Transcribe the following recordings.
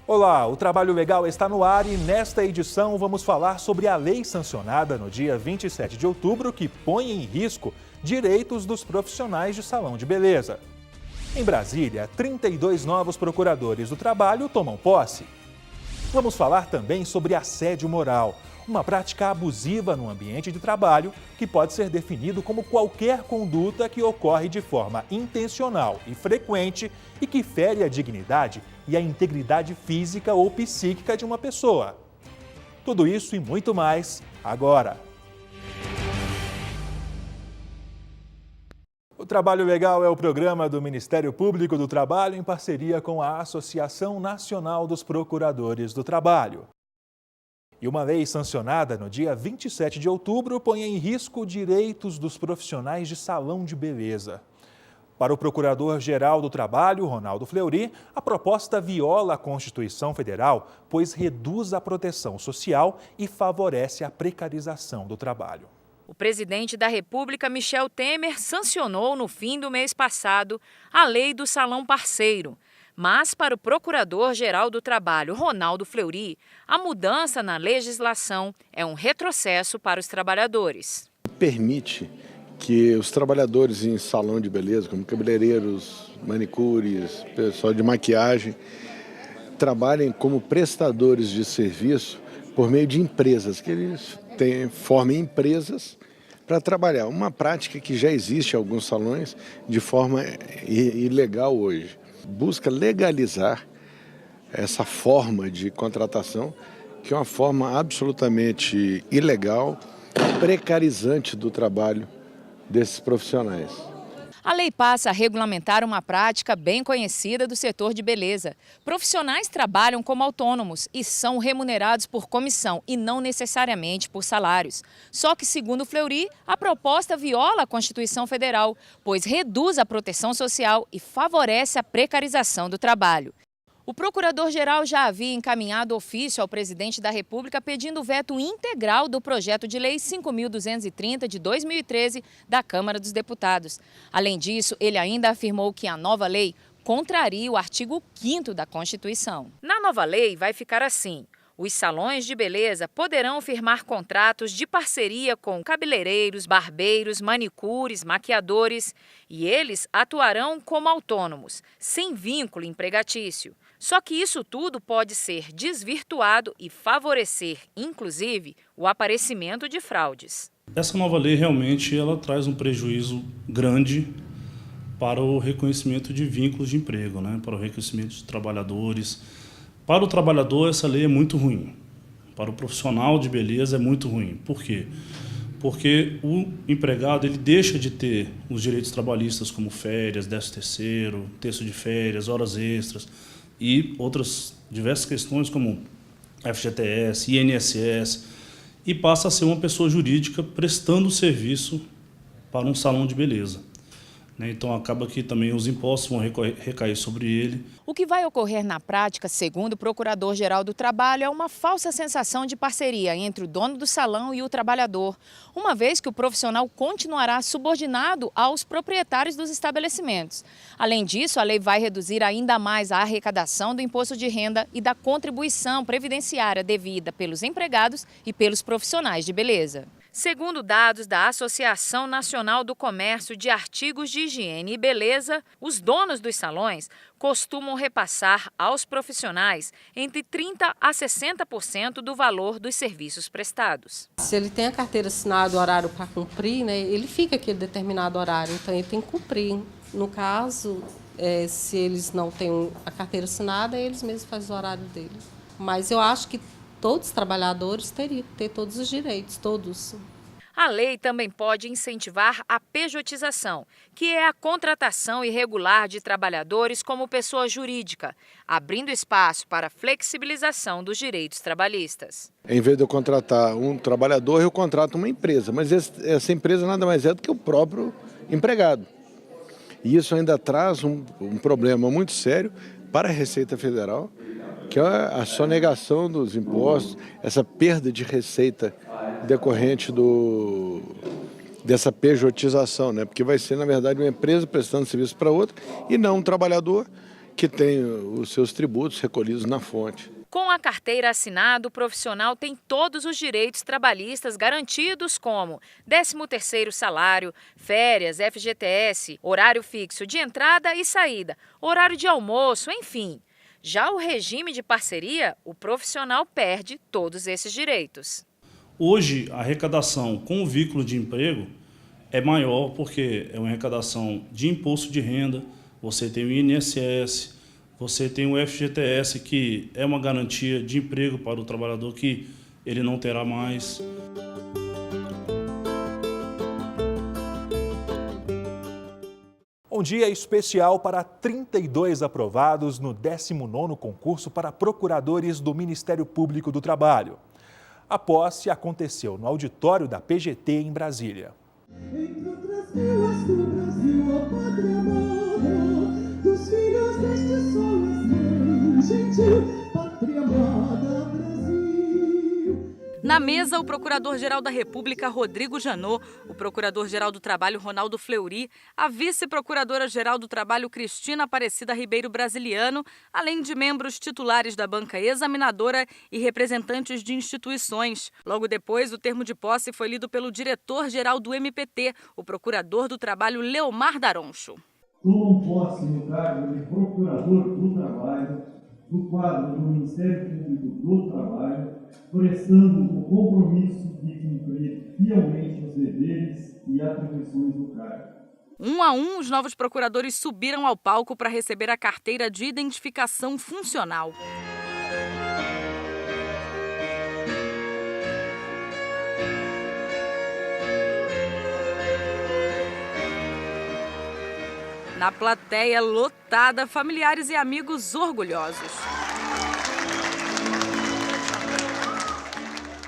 Olá, o Trabalho Legal está no ar e nesta edição vamos falar sobre a lei sancionada no dia 27 de outubro que põe em risco direitos dos profissionais de salão de beleza. Em Brasília, 32 novos procuradores do trabalho tomam posse. Vamos falar também sobre assédio moral, uma prática abusiva no ambiente de trabalho que pode ser definido como qualquer conduta que ocorre de forma intencional e frequente e que fere a dignidade e a integridade física ou psíquica de uma pessoa. Tudo isso e muito mais agora. O Trabalho Legal é o programa do Ministério Público do Trabalho em parceria com a Associação Nacional dos Procuradores do Trabalho. E uma lei sancionada no dia 27 de outubro põe em risco direitos dos profissionais de salão de beleza. Para o Procurador-Geral do Trabalho, Ronaldo Fleury, a proposta viola a Constituição Federal, pois reduz a proteção social e favorece a precarização do trabalho. O presidente da República, Michel Temer, sancionou no fim do mês passado a lei do salão parceiro. Mas, para o Procurador-Geral do Trabalho, Ronaldo Fleury, a mudança na legislação é um retrocesso para os trabalhadores. Permite que os trabalhadores em salão de beleza, como cabeleireiros, manicures, pessoal de maquiagem, trabalhem como prestadores de serviço por meio de empresas, que eles formem empresas para trabalhar. Uma prática que já existe em alguns salões de forma ilegal hoje. Busca legalizar essa forma de contratação, que é uma forma absolutamente ilegal, precarizante do trabalho desses profissionais. A lei passa a regulamentar uma prática bem conhecida do setor de beleza. Profissionais trabalham como autônomos e são remunerados por comissão e não necessariamente por salários. Só que, segundo Fleury, a proposta viola a Constituição Federal, pois reduz a proteção social e favorece a precarização do trabalho. O Procurador-Geral já havia encaminhado ofício ao presidente da República pedindo o veto integral do projeto de lei 5.230 de 2013 da Câmara dos Deputados. Além disso, ele ainda afirmou que a nova lei contraria o artigo 5º da Constituição. Na nova lei vai ficar assim: os salões de beleza poderão firmar contratos de parceria com cabeleireiros, barbeiros, manicures, maquiadores e eles atuarão como autônomos, sem vínculo empregatício. Só que isso tudo pode ser desvirtuado e favorecer, inclusive, o aparecimento de fraudes. Essa nova lei realmente ela traz um prejuízo grande para o reconhecimento de vínculos de emprego, para o reconhecimento de trabalhadores. Para o trabalhador, essa lei é muito ruim. Para o profissional de beleza é muito ruim. Por quê? Porque o empregado ele deixa de ter os direitos trabalhistas como férias, 13º, terço de férias, horas extras e outras diversas questões como FGTS, INSS, e passa a ser uma pessoa jurídica prestando serviço para um salão de beleza. Então acaba que também os impostos vão recair sobre ele. O que vai ocorrer na prática, segundo o Procurador-Geral do Trabalho, é uma falsa sensação de parceria entre o dono do salão e o trabalhador, uma vez que o profissional continuará subordinado aos proprietários dos estabelecimentos. Além disso, a lei vai reduzir ainda mais a arrecadação do imposto de renda e da contribuição previdenciária devida pelos empregados e pelos profissionais de beleza. Segundo dados da Associação Nacional do Comércio de Artigos de Higiene e Beleza, os donos dos salões costumam repassar aos profissionais entre 30% a 60% do valor dos serviços prestados. Se ele tem a carteira assinada, o horário para cumprir, ele fica aquele determinado horário, então ele tem que cumprir. No caso, se eles não têm a carteira assinada, eles mesmos fazem o horário deles. Mas eu acho que todos os trabalhadores teriam que ter todos os direitos, todos. A lei também pode incentivar a pejotização, que é a contratação irregular de trabalhadores como pessoa jurídica, abrindo espaço para a flexibilização dos direitos trabalhistas. Em vez de eu contratar um trabalhador, eu contrato uma empresa, mas essa empresa nada mais é do que o próprio empregado. E isso ainda traz um problema muito sério para a Receita Federal, que é a sonegação dos impostos, essa perda de receita decorrente dessa pejotização, porque vai ser, na verdade, uma empresa prestando serviço para outra e não um trabalhador que tem os seus tributos recolhidos na fonte. Com a carteira assinada, o profissional tem todos os direitos trabalhistas garantidos como 13º salário, férias, FGTS, horário fixo de entrada e saída, horário de almoço, enfim. Já o regime de parceria, o profissional perde todos esses direitos. Hoje, a arrecadação com o vínculo de emprego é maior porque é uma arrecadação de imposto de renda, você tem o INSS, você tem o FGTS, que é uma garantia de emprego para o trabalhador que ele não terá mais. Um dia especial para 32 aprovados no 19º concurso para procuradores do Ministério Público do Trabalho. A posse aconteceu no auditório da PGT em Brasília. Entre outras vilas do Brasil, a pátria amada, dos filhos deste sol gentil, pátria amada, Brasil. Na mesa, o Procurador-Geral da República, Rodrigo Janot, o Procurador-Geral do Trabalho, Ronaldo Fleury, a Vice-Procuradora-Geral do Trabalho, Cristina Aparecida Ribeiro Brasiliano, além de membros titulares da banca examinadora e representantes de instituições. Logo depois, o termo de posse foi lido pelo diretor-geral do MPT, o Procurador do Trabalho, Leomar Daroncho. Tomam posse no cargo de Procurador do Trabalho, do quadro do Ministério Público do Trabalho, prestando o compromisso de cumprir fielmente os deveres e atribuições do cargo. Um a um, os novos procuradores subiram ao palco para receber a carteira de identificação funcional. Na plateia lotada, familiares e amigos orgulhosos.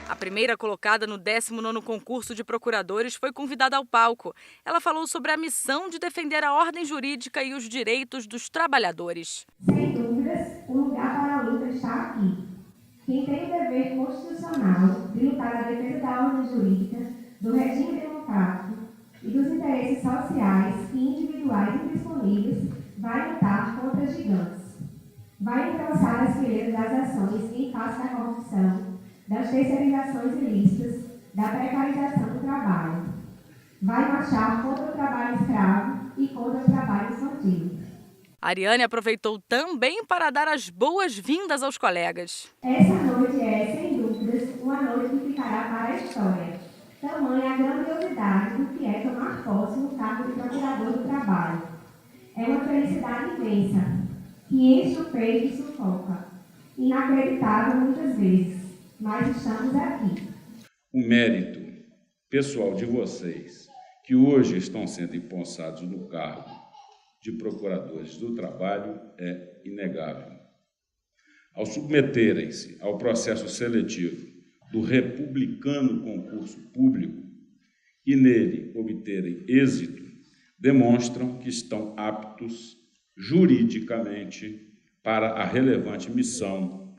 A primeira colocada no 19º concurso de procuradores foi convidada ao palco. Ela falou sobre a missão de defender a ordem jurídica e os direitos dos trabalhadores. Sem dúvidas, o lugar para a luta está aqui. Quem tem o dever constitucional de lutar na defesa da ordem jurídica, do regime democrático e dos interesses sociais e individuais indisponíveis vai lutar contra gigantes. Vai engrossar as fileiras das ações em face da corrupção, das terceirizações ilícitas, da precarização do trabalho. Vai marchar contra o trabalho escravo e contra o trabalho infantil. Ariane aproveitou também para dar as boas-vindas aos colegas. Essa noite é, sem dúvidas, uma noite que ficará para a história. Tamanha a grandiosidade do que é tomar posse no cargo de procurador do trabalho. É uma felicidade imensa, que enche o peito e sufoca. Inacreditável muitas vezes, mas estamos aqui. O mérito pessoal de vocês, que hoje estão sendo empossados no cargo de procuradores do trabalho, é inegável. Ao submeterem-se ao processo seletivo do republicano concurso público e nele obterem êxito, demonstram que estão aptos juridicamente para a relevante missão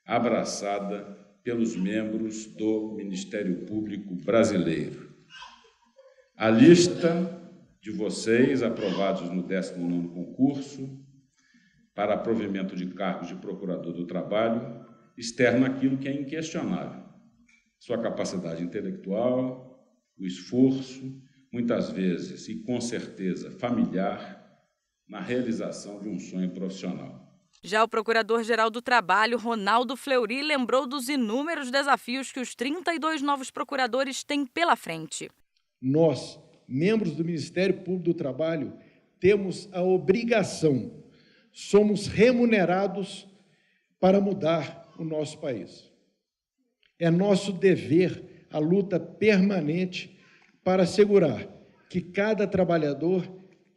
abraçada pelos membros do Ministério Público brasileiro. A lista de vocês aprovados no 19º concurso para provimento de cargos de procurador do trabalho externa aquilo que é inquestionável: sua capacidade intelectual, o esforço, muitas vezes e com certeza familiar, na realização de um sonho profissional. Já o Procurador-Geral do Trabalho, Ronaldo Fleury, lembrou dos inúmeros desafios que os 32 novos procuradores têm pela frente. Nós, membros do Ministério Público do Trabalho, temos a obrigação, somos remunerados para mudar o nosso país. É nosso dever a luta permanente para assegurar que cada trabalhador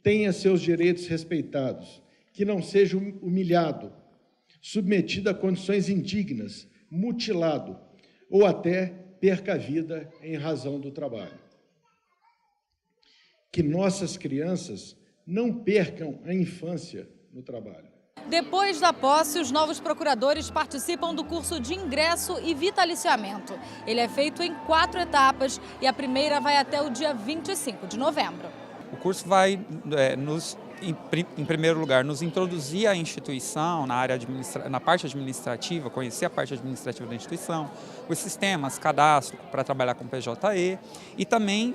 tenha seus direitos respeitados, que não seja humilhado, submetido a condições indignas, mutilado ou até perca a vida em razão do trabalho. Que nossas crianças não percam a infância no trabalho. Depois da posse, os novos procuradores participam do curso de ingresso e vitaliciamento. Ele é feito em 4 etapas e a primeira vai até o dia 25 de novembro. O curso vai nos em primeiro lugar, nos introduzir à instituição, na parte administrativa, conhecer a parte administrativa da instituição, os sistemas, cadastro para trabalhar com PJE e também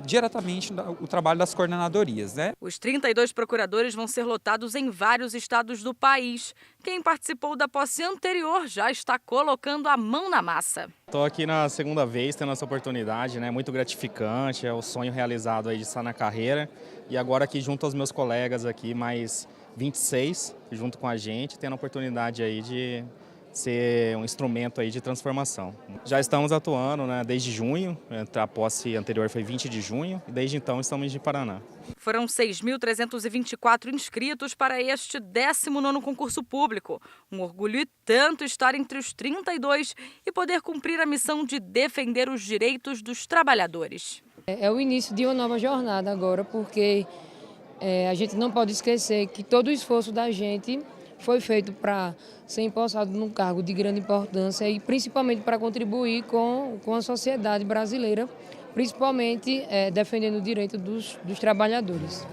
diretamente o trabalho das coordenadorias, né? Os 32 procuradores vão ser lotados em vários estados do país. Quem participou da posse anterior já está colocando a mão na massa. Estou aqui na segunda vez tendo essa oportunidade, né? Muito gratificante, é o sonho realizado aí de estar na carreira. E agora aqui junto aos meus colegas aqui, mais 26, junto com a gente, tendo a oportunidade aí de ser um instrumento aí de transformação. Já estamos atuando, né, desde junho, a posse anterior foi 20 de junho, e desde então estamos em Paraná. Foram 6.324 inscritos para este 19º concurso público. Um orgulho e tanto estar entre os 32 e poder cumprir a missão de defender os direitos dos trabalhadores. É o início de uma nova jornada agora, porque a gente não pode esquecer que todo o esforço da gente foi feito para ser empossado num cargo de grande importância e principalmente para contribuir com a sociedade brasileira, principalmente defendendo o direito dos trabalhadores.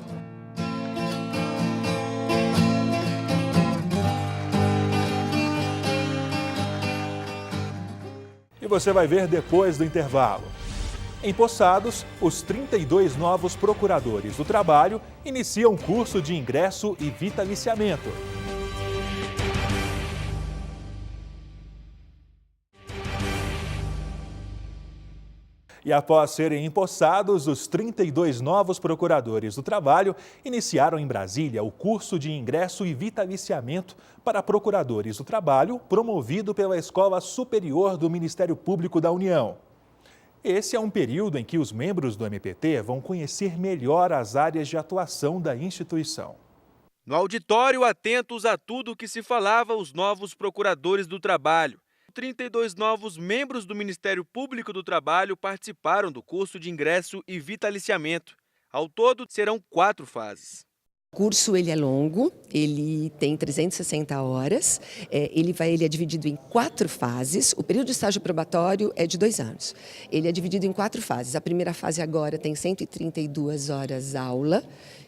E você vai ver depois do intervalo. Empossados, os 32 novos procuradores do trabalho iniciam curso de ingresso e vitaliciamento. E após serem empossados, os 32 novos procuradores do trabalho iniciaram em Brasília o curso de ingresso e vitaliciamento para procuradores do trabalho, promovido pela Escola Superior do Ministério Público da União. Esse é um período em que os membros do MPT vão conhecer melhor as áreas de atuação da instituição. No auditório, atentos a tudo o que se falava, os novos procuradores do trabalho. 32 novos membros do Ministério Público do Trabalho participaram do curso de ingresso e vitaliciamento. Ao todo, serão 4 fases. O curso ele é longo, ele tem 360 horas, ele é dividido em 4 fases. O período de estágio probatório é de 2 anos. Ele é dividido em 4 fases. A primeira fase agora tem 132 horas aula,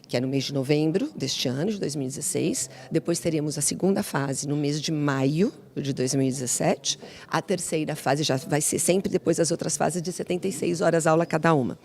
que é no mês de novembro deste ano, de 2016. Depois teremos a segunda fase no mês de maio de 2017. A terceira fase já vai ser sempre depois das outras fases de 76 horas aula cada uma.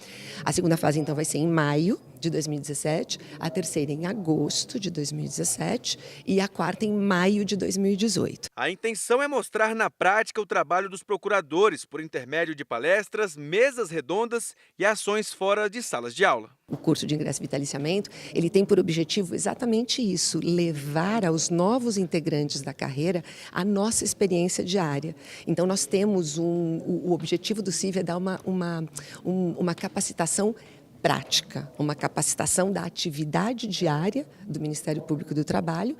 A segunda fase, então, vai ser em maio de 2017, a terceira em agosto de 2017 e a quarta em maio de 2018. A intenção é mostrar na prática o trabalho dos procuradores por intermédio de palestras, mesas redondas e ações fora de salas de aula. O curso de ingresso e vitaliciamento, ele tem por objetivo exatamente isso, levar aos novos integrantes da carreira a nossa experiência diária. Então, nós temos o objetivo do CIV é dar uma capacitação prática, uma capacitação da atividade diária do Ministério Público do Trabalho,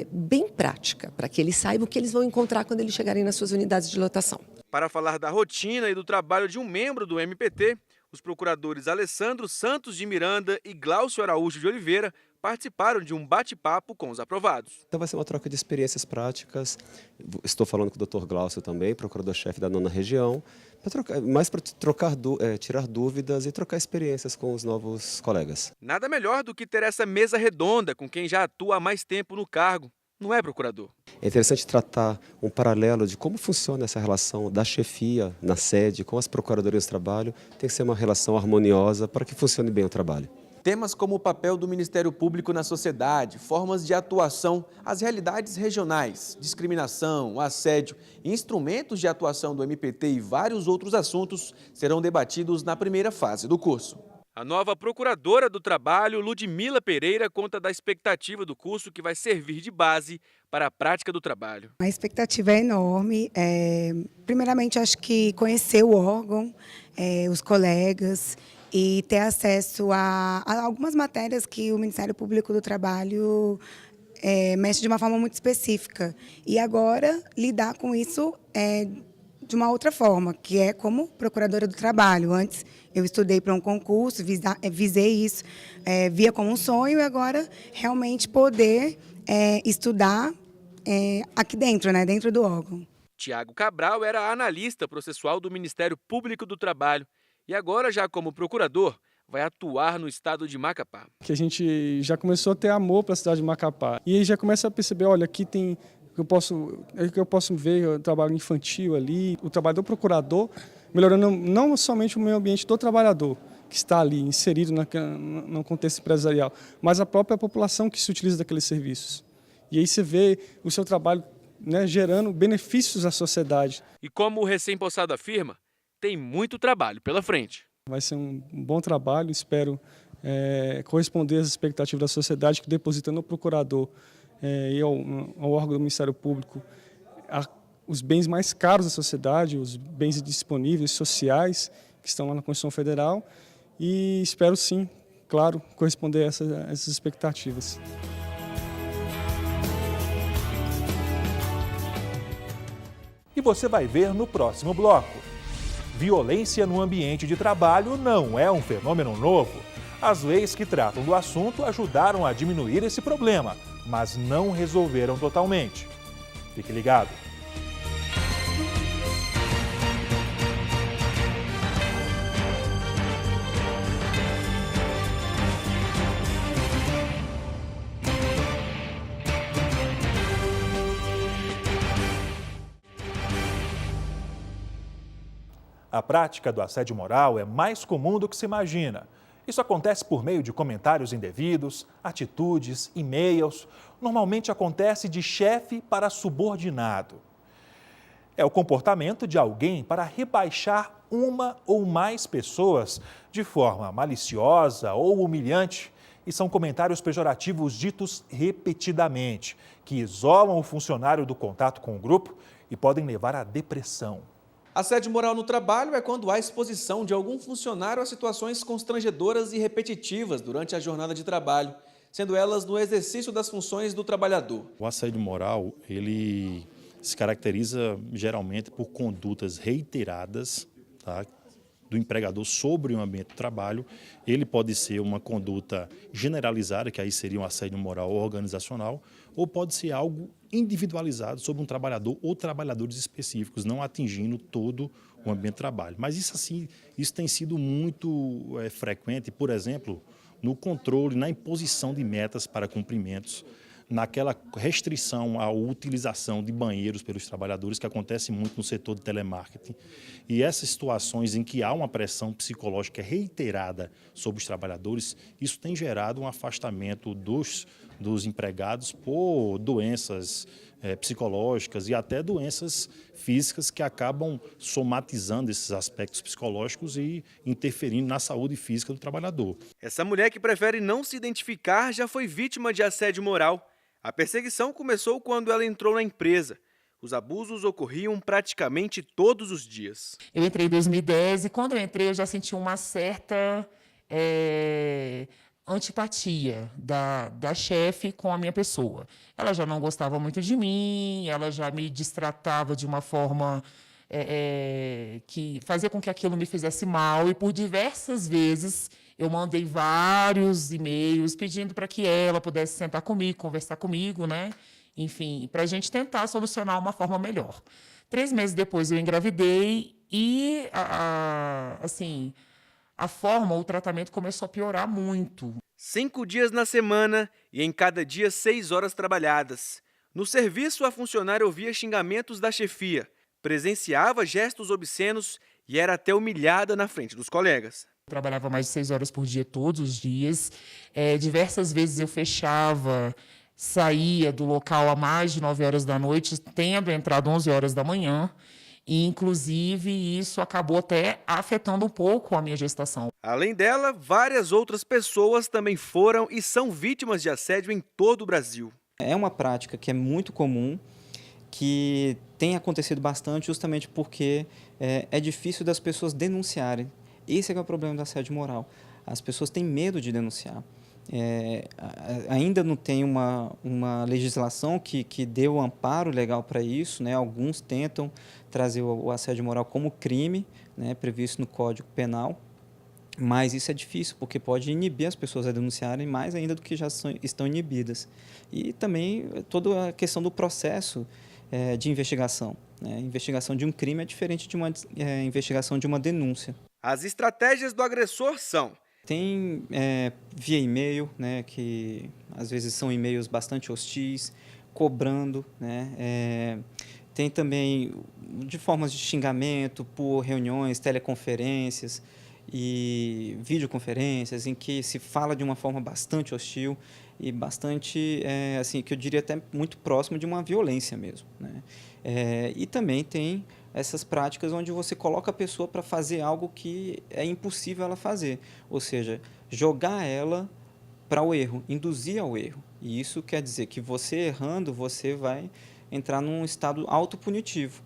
bem prática, para que eles saibam o que eles vão encontrar quando eles chegarem nas suas unidades de lotação. Para falar da rotina e do trabalho de um membro do MPT, os procuradores Alessandro Santos de Miranda e Glaucio Araújo de Oliveira participaram de um bate-papo com os aprovados. Então vai ser uma troca de experiências práticas. Estou falando com o Dr. Glaucio também, procurador-chefe da 9ª Região, para tirar dúvidas e trocar experiências com os novos colegas. Nada melhor do que ter essa mesa redonda com quem já atua há mais tempo no cargo. Não é, procurador? É interessante tratar um paralelo de como funciona essa relação da chefia na sede com as procuradorias do trabalho. Tem que ser uma relação harmoniosa para que funcione bem o trabalho. Temas como o papel do Ministério Público na sociedade, formas de atuação, as realidades regionais, discriminação, assédio, instrumentos de atuação do MPT e vários outros assuntos serão debatidos na primeira fase do curso. A nova procuradora do trabalho, Ludmila Pereira, conta da expectativa do curso que vai servir de base para a prática do trabalho. A expectativa é enorme. Primeiramente, acho que conhecer o órgão, os colegas e ter acesso a algumas matérias que o Ministério Público do Trabalho mexe de uma forma muito específica. E agora lidar com isso de uma outra forma, que é como procuradora do trabalho. Antes eu estudei para um concurso, visei isso, via como um sonho, e agora realmente poder estudar aqui dentro, né, dentro do órgão. Tiago Cabral era analista processual do Ministério Público do Trabalho e agora, já como procurador, vai atuar no estado de Macapá. Que a gente já começou a ter amor para a cidade de Macapá. E aí já começa a perceber, olha, aqui tem que eu posso ver o trabalho infantil ali, o trabalho do procurador, melhorando não somente o meio ambiente do trabalhador, que está ali inserido no contexto empresarial, mas a própria população que se utiliza daqueles serviços. E aí você vê o seu trabalho, né, gerando benefícios à sociedade. E como o recém-possado afirma, tem muito trabalho pela frente. Vai ser um bom trabalho, espero corresponder às expectativas da sociedade que deposita no procurador e ao órgão do Ministério Público os bens mais caros da sociedade, os bens disponíveis, sociais, que estão lá na Constituição Federal, e espero sim, claro, corresponder a essas expectativas. E você vai ver no próximo bloco. Violência no ambiente de trabalho não é um fenômeno novo. As leis que tratam do assunto ajudaram a diminuir esse problema, mas não resolveram totalmente. Fique ligado. A prática do assédio moral é mais comum do que se imagina. Isso acontece por meio de comentários indevidos, atitudes, e-mails. Normalmente acontece de chefe para subordinado. É o comportamento de alguém para rebaixar uma ou mais pessoas de forma maliciosa ou humilhante. E são comentários pejorativos ditos repetidamente, que isolam o funcionário do contato com o grupo e podem levar à depressão. Assédio moral no trabalho é quando há exposição de algum funcionário a situações constrangedoras e repetitivas durante a jornada de trabalho, sendo elas no exercício das funções do trabalhador. O assédio moral, ele se caracteriza geralmente por condutas reiteradas, tá, do empregador sobre o ambiente do trabalho. Ele pode ser uma conduta generalizada, que aí seria um assédio moral organizacional, ou pode ser algo individualizado sobre um trabalhador ou trabalhadores específicos, não atingindo todo o ambiente de trabalho. Mas isso tem sido muito frequente, por exemplo, no controle, na imposição de metas para cumprimentos, naquela restrição à utilização de banheiros pelos trabalhadores, que acontece muito no setor de telemarketing. E essas situações em que há uma pressão psicológica reiterada sobre os trabalhadores, isso tem gerado um afastamento dos empregados por doenças psicológicas e até doenças físicas que acabam somatizando esses aspectos psicológicos e interferindo na saúde física do trabalhador. Essa mulher, que prefere não se identificar, já foi vítima de assédio moral. A perseguição começou quando ela entrou na empresa. Os abusos ocorriam praticamente todos os dias. Eu entrei em 2010 e quando eu entrei eu já senti uma certa antipatia da chefe com a minha pessoa. Ela já não gostava muito de mim, ela já me destratava de uma forma que fazia com que aquilo me fizesse mal, e por diversas vezes eu mandei vários e-mails pedindo para que ela pudesse sentar comigo, conversar comigo, né? Enfim, para a gente tentar solucionar uma forma melhor. 3 meses depois eu engravidei e, o tratamento começou a piorar muito. 5 dias na semana e em cada dia 6 horas trabalhadas. No serviço, a funcionária ouvia xingamentos da chefia, presenciava gestos obscenos e era até humilhada na frente dos colegas. Trabalhava mais de 6 horas por dia, todos os dias. Diversas vezes eu saía do local a mais de 9 horas da noite, tendo entrado 11 horas da manhã. E, inclusive, isso acabou até afetando um pouco a minha gestação. Além dela, várias outras pessoas também foram e são vítimas de assédio em todo o Brasil. É uma prática que é muito comum, que tem acontecido bastante justamente porque é difícil das pessoas denunciarem. Esse é o problema do assédio moral. As pessoas têm medo de denunciar. Ainda não tem uma legislação que dê o amparo legal para isso, né? Alguns tentam trazer o assédio moral como crime, né, previsto no Código Penal, mas isso é difícil, porque pode inibir as pessoas a denunciarem mais ainda do que já estão inibidas. E também toda a questão do processo de investigação. Né? A investigação de um crime é diferente de uma investigação de uma denúncia. As estratégias do agressor são Tem via e-mail, né, que às vezes são e-mails bastante hostis, cobrando, né, tem também de formas de xingamento por reuniões, teleconferências e videoconferências em que se fala de uma forma bastante hostil e bastante, assim, que eu diria até muito próximo de uma violência mesmo, né? E também tem essas práticas onde você coloca a pessoa para fazer algo que é impossível ela fazer, ou seja, jogar ela para o erro, induzir ao erro. E isso quer dizer que você errando, você vai entrar num estado autopunitivo.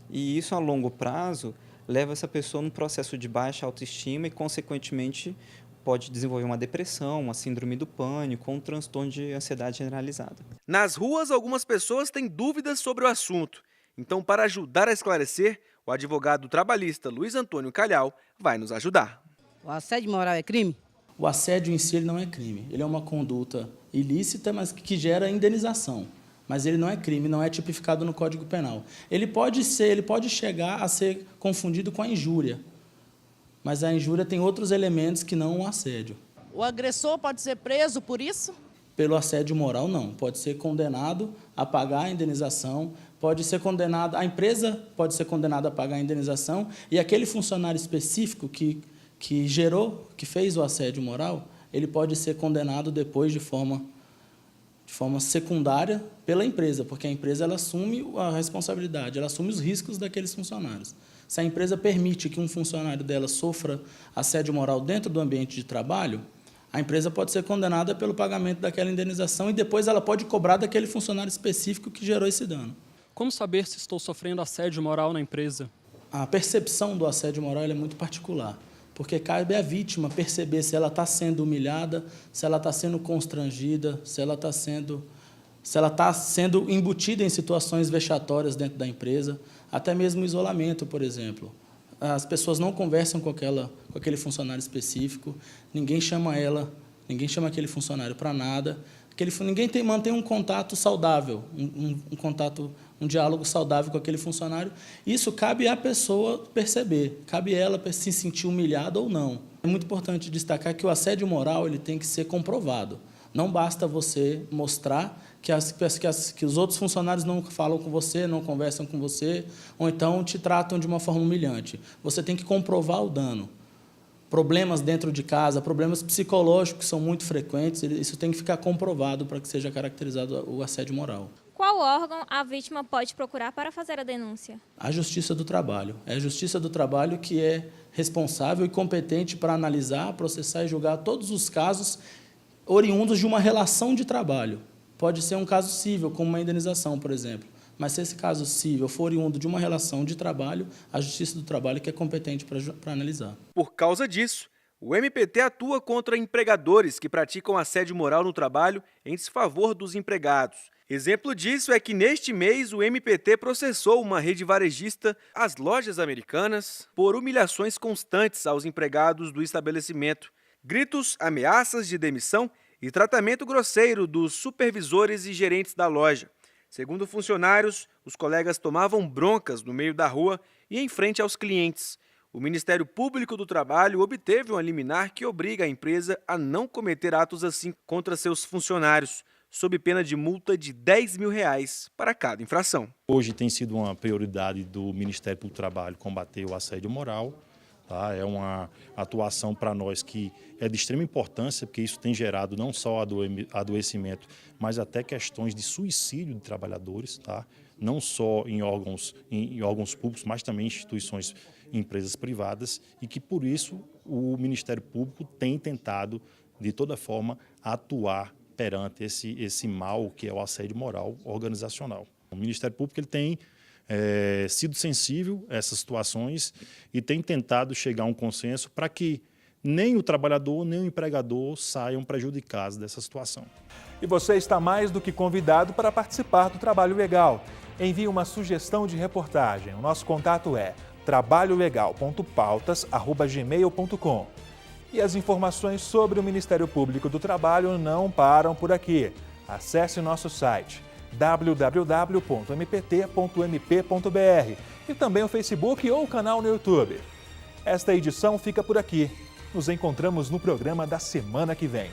E isso a longo prazo leva essa pessoa num processo de baixa autoestima e, consequentemente, pode desenvolver uma depressão, uma síndrome do pânico ou um transtorno de ansiedade generalizada. Nas ruas, algumas pessoas têm dúvidas sobre o assunto. Então, para ajudar a esclarecer, o advogado trabalhista Luiz Antônio Calhau vai nos ajudar. O assédio moral é crime? O assédio em si ele não é crime. Ele é uma conduta ilícita, mas que gera indenização. Mas ele não é crime, não é tipificado no Código Penal. Ele pode chegar a ser confundido com a injúria. Mas a injúria tem outros elementos que não o assédio. O agressor pode ser preso por isso? Pelo assédio moral, não. Pode ser condenado a pagar a indenização, pode ser condenado, a empresa pode ser condenada a pagar a indenização e aquele funcionário específico que fez o assédio moral, ele pode ser condenado depois de forma secundária pela empresa, porque a empresa ela assume a responsabilidade, ela assume os riscos daqueles funcionários. Se a empresa permite que um funcionário dela sofra assédio moral dentro do ambiente de trabalho, a empresa pode ser condenada pelo pagamento daquela indenização e depois ela pode cobrar daquele funcionário específico que gerou esse dano. Como saber se estou sofrendo assédio moral na empresa? A percepção do assédio moral é muito particular, porque cabe à vítima perceber se ela está sendo humilhada, se ela está sendo constrangida, se ela está sendo embutida em situações vexatórias dentro da empresa, até mesmo isolamento, por exemplo. As pessoas não conversam com aquele funcionário específico, ninguém chama aquele funcionário para nada, ninguém mantém um contato saudável, um diálogo saudável com aquele funcionário. Isso cabe à pessoa perceber, cabe ela se sentir humilhada ou não. É muito importante destacar que o assédio moral ele tem que ser comprovado. Não basta você mostrar que os outros funcionários não falam com você, não conversam com você, ou então te tratam de uma forma humilhante. Você tem que comprovar o dano. Problemas dentro de casa, problemas psicológicos são muito frequentes, isso tem que ficar comprovado para que seja caracterizado o assédio moral. Qual órgão a vítima pode procurar para fazer a denúncia? A Justiça do Trabalho. É a Justiça do Trabalho que é responsável e competente para analisar, processar e julgar todos os casos oriundos de uma relação de trabalho. Pode ser um caso cível, como uma indenização, por exemplo. Mas se esse caso cível for oriundo de uma relação de trabalho, a Justiça do Trabalho que é competente para analisar. Por causa disso, o MPT atua contra empregadores que praticam assédio moral no trabalho em desfavor dos empregados. Exemplo disso é que neste mês o MPT processou uma rede varejista, as Lojas Americanas, por humilhações constantes aos empregados do estabelecimento, gritos, ameaças de demissão e tratamento grosseiro dos supervisores e gerentes da loja. Segundo funcionários, os colegas tomavam broncas no meio da rua e em frente aos clientes. O Ministério Público do Trabalho obteve uma liminar que obriga a empresa a não cometer atos assim contra seus funcionários, sob pena de multa de R$10 mil para cada infração. Hoje tem sido uma prioridade do Ministério Público do Trabalho combater o assédio moral. Tá? É uma atuação para nós que é de extrema importância, porque isso tem gerado não só adoecimento, mas até questões de suicídio de trabalhadores, tá? Não só em órgãos públicos, mas também em instituições, empresas privadas, e que por isso o Ministério Público tem tentado, de toda forma, atuar perante esse mal que é o assédio moral organizacional. O Ministério Público ele tem sido sensível a essas situações e tem tentado chegar a um consenso para que nem o trabalhador nem o empregador saiam prejudicados dessa situação. E você está mais do que convidado para participar do Trabalho Legal. Envie uma sugestão de reportagem. O nosso contato é trabalholegal.pautas@gmail.com. E as informações sobre o Ministério Público do Trabalho não param por aqui. Acesse nosso site www.mpt.mp.br e também o Facebook ou o canal no YouTube. Esta edição fica por aqui. Nos encontramos no programa da semana que vem.